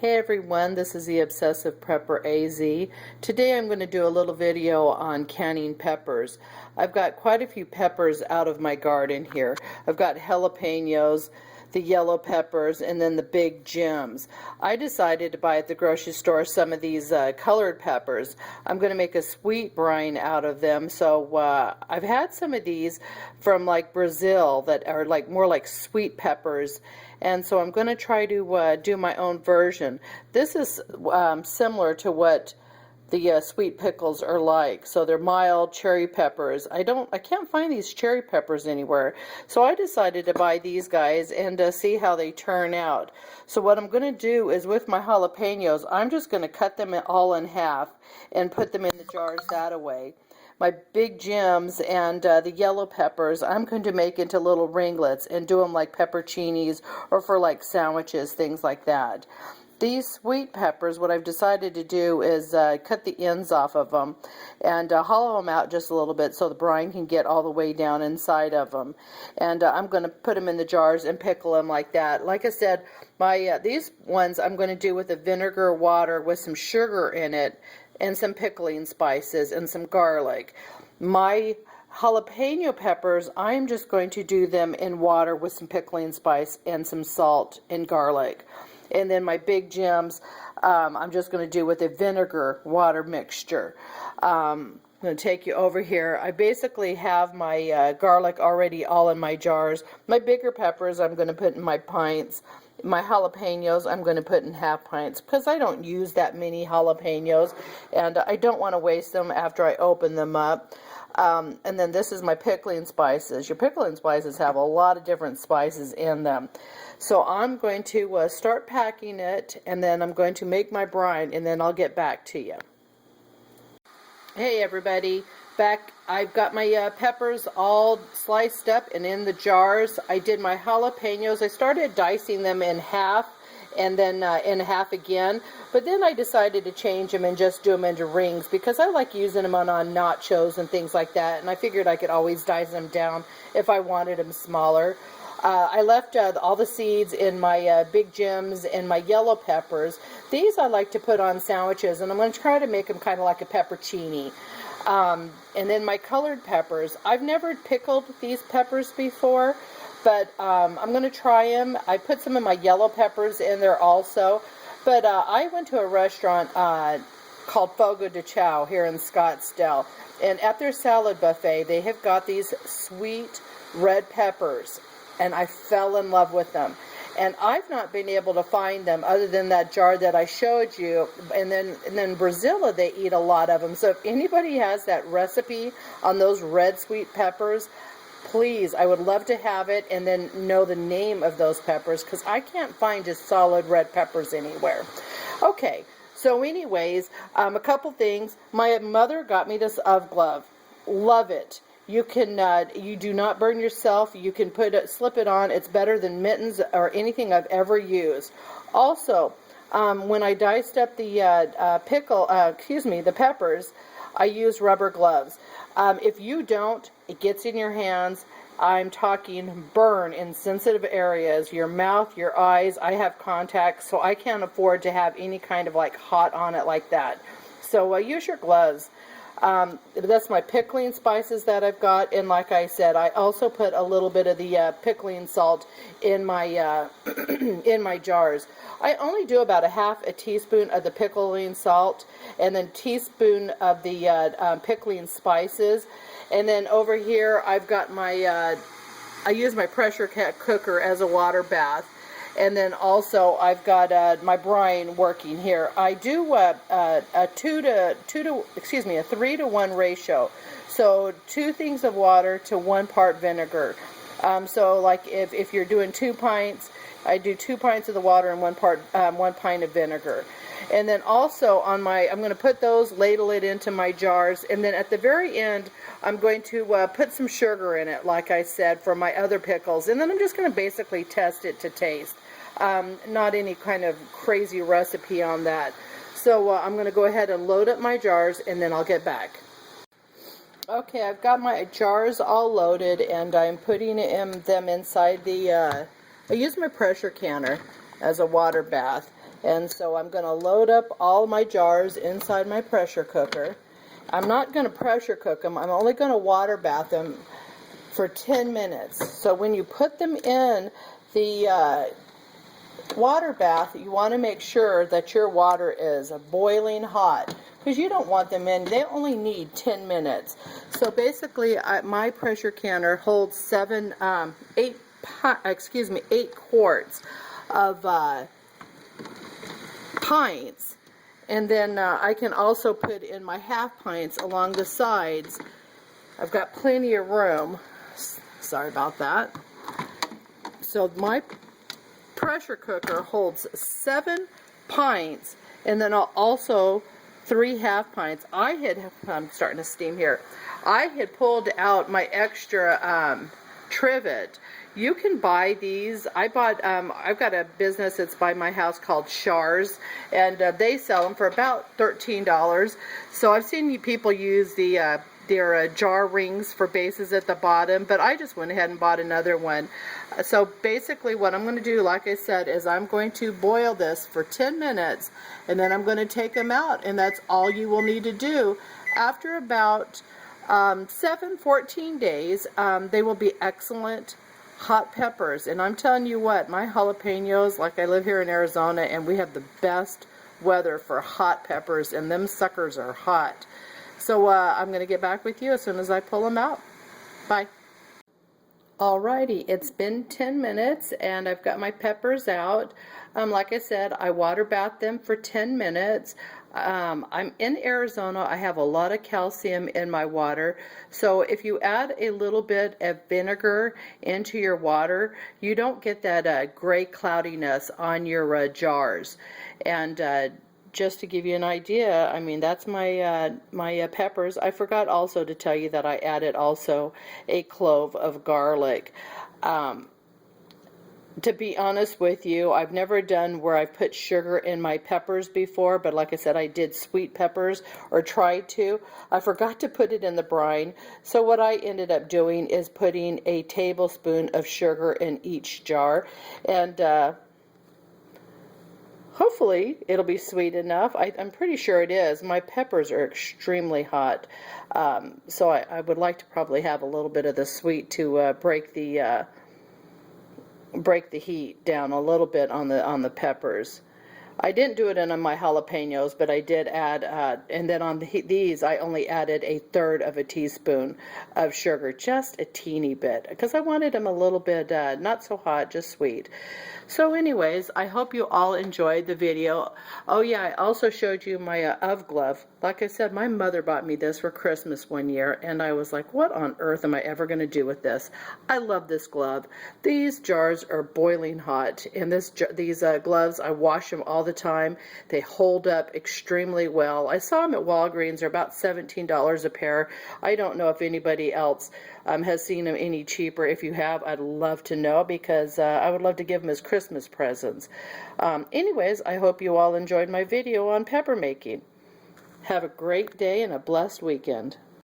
Hey everyone, this is the Obsessive Prepper AZ. Today I'm going to do a little video on canning peppers. I've got quite a few peppers out of my garden here. I've got jalapenos, the yellow peppers, and then the big gems. I decided to buy at the grocery store some of these colored peppers. I'm going to make a sweet brine out of them. So I've had some of these from like Brazil that are like more like sweet peppers. And so I'm going to try to do my own version. This is similar to what the sweet pickles are like. So they're mild cherry peppers. I can't find these cherry peppers anywhere. So I decided to buy these guys and see how they turn out. So what I'm going to do is with my jalapenos, I'm just going to cut them all in half and put them in the jars that way. My big gems and the yellow peppers, I'm going to make into little ringlets and do them like pepperoncinis or for like sandwiches, things like that. These sweet peppers, what I've decided to do is cut the ends off of them and hollow them out just a little bit so the brine can get all the way down inside of them. And I'm going to put them in the jars and pickle them like that. Like I said, these ones I'm going to do with a vinegar water with some sugar in it and some pickling spices and some garlic. My jalapeno peppers, I'm just going to do them in water with some pickling spice and some salt and garlic. And then my big gems, I'm just going to do with a vinegar water mixture. I'm going to take you over here. I basically have my garlic already all in my jars. My bigger peppers I'm going to put in my pints. My jalapenos I'm going to put in half pints because I don't use that many jalapenos and I don't want to waste them after I open them up. And then this is my pickling spices. Your pickling spices have a lot of different spices in them. So I'm going to start packing it, and then I'm going to make my brine, and then I'll get back to you. Hey everybody, I've got my peppers all sliced up and in the jars. I did my jalapenos. I started dicing them in half and then in half again, but then I decided to change them and just do them into rings because I like using them on nachos and things like that, and I figured I could always dice them down if I wanted them smaller. I left all the seeds in my big gems and my yellow peppers. These I like to put on sandwiches, and I'm going to try to make them kind of like a pepperoncini. And then my colored peppers. I've never pickled these peppers before, but I'm going to try them. I put some of my yellow peppers in there also. But I went to a restaurant called Fogo de Chao here in Scottsdale. And at their salad buffet, they have got these sweet red peppers. And I fell in love with them. And I've not been able to find them other than that jar that I showed you. And then Brazil, they eat a lot of them. So if anybody has that recipe on those red sweet peppers, please, I would love to have it and then know the name of those peppers because I can't find just solid red peppers anywhere. Okay, so anyways, a couple things. My mother got me this UV glove. Love it. You can, you do not burn yourself. You can slip it on. It's better than mittens or anything I've ever used. Also, when I diced up the the peppers, I use rubber gloves. If you don't, it gets in your hands. I'm talking burn in sensitive areas, your mouth, your eyes. I have contacts, so I can't afford to have any kind of like hot on it like that. So use your gloves. That's my pickling spices that I've got, and like I said, I also put a little bit of the pickling salt in my in my jars. I only do about a half a teaspoon of the pickling salt, and then teaspoon of the pickling spices, and then over here I've got my I use my pressure cooker as a water bath. And then also I've got my brine working here. I do a 3 to 1 ratio. So 2 things of water to 1 part vinegar. So like if you're doing 2 pints, I do 2 pints of the water and 1 pint of vinegar. And then also I'm going to put those, ladle it into my jars, and then at the very end I'm going to put some sugar in it, like I said, for my other pickles. And then I'm just going to basically test it to taste. Not any kind of crazy recipe on that. So I'm going to go ahead and load up my jars, and then I'll get back. Okay, I've got my jars all loaded, and I'm putting them inside the, I use my pressure canner. as a water bath. And so I'm going to load up all my jars inside my pressure cooker. I'm not going to pressure cook them. I'm only going to water bath them for 10 minutes. So when you put them in the water bath, you want to make sure that your water is boiling hot, because you don't want them in. They only need 10 minutes. So basically, my pressure canner holds 8 quarts of pints, and then I can also put in my half pints along the sides. I've got plenty of room. Sorry about that. So my pressure cooker holds 7 pints, and then I'll also 3 half pints. I'm starting to steam here. I had pulled out my extra trivet. You can buy these. I've got a business that's by my house called Shars, and they sell them for about $13. So I've seen people use their jar rings for bases at the bottom, but I just went ahead and bought another one. So basically what I'm going to do, like I said, is I'm going to boil this for 10 minutes, and then I'm going to take them out, and that's all you will need to do. After about 14 days, they will be excellent hot peppers. And I'm telling you what, my jalapenos, like I live here in Arizona, and we have the best weather for hot peppers, and them suckers are hot. So I'm going to get back with you as soon as I pull them out. Bye. Alrighty, it's been 10 minutes and I've got my peppers out. Like I said, I water bath them for 10 minutes. I'm in Arizona. I have a lot of calcium in my water. So if you add a little bit of vinegar into your water, you don't get that gray cloudiness on your jars. And just to give you an idea, I mean, that's my peppers. I forgot also to tell you that I added also a clove of garlic. To be honest with you, I've never done where I've put sugar in my peppers before, but like I said, I did sweet peppers, or tried to. I forgot to put it in the brine, so what I ended up doing is putting a tablespoon of sugar in each jar, and hopefully it'll be sweet enough. I'm pretty sure it is. My peppers are extremely hot, so I would like to probably have a little bit of the sweet to break the heat down a little bit on the peppers. I didn't do it in my jalapenos, but I did add, and then on these I only added 1/3 of a teaspoon of sugar, just a teeny bit, because I wanted them a little bit not so hot, just sweet. So anyways, I hope you all enjoyed the video. Oh yeah, I also showed you my UV glove. Like I said, my mother bought me this for Christmas one year, and I was like, what on earth am I ever going to do with this? I love this glove. These jars are boiling hot, and these gloves, I wash them all the time. They hold up extremely well. I saw them at Walgreens. They're about $17 a pair. I don't know if anybody else has seen them any cheaper. If you have, I'd love to know, because I would love to give them as Christmas presents. Anyways, I hope you all enjoyed my video on pepper making. Have a great day and a blessed weekend.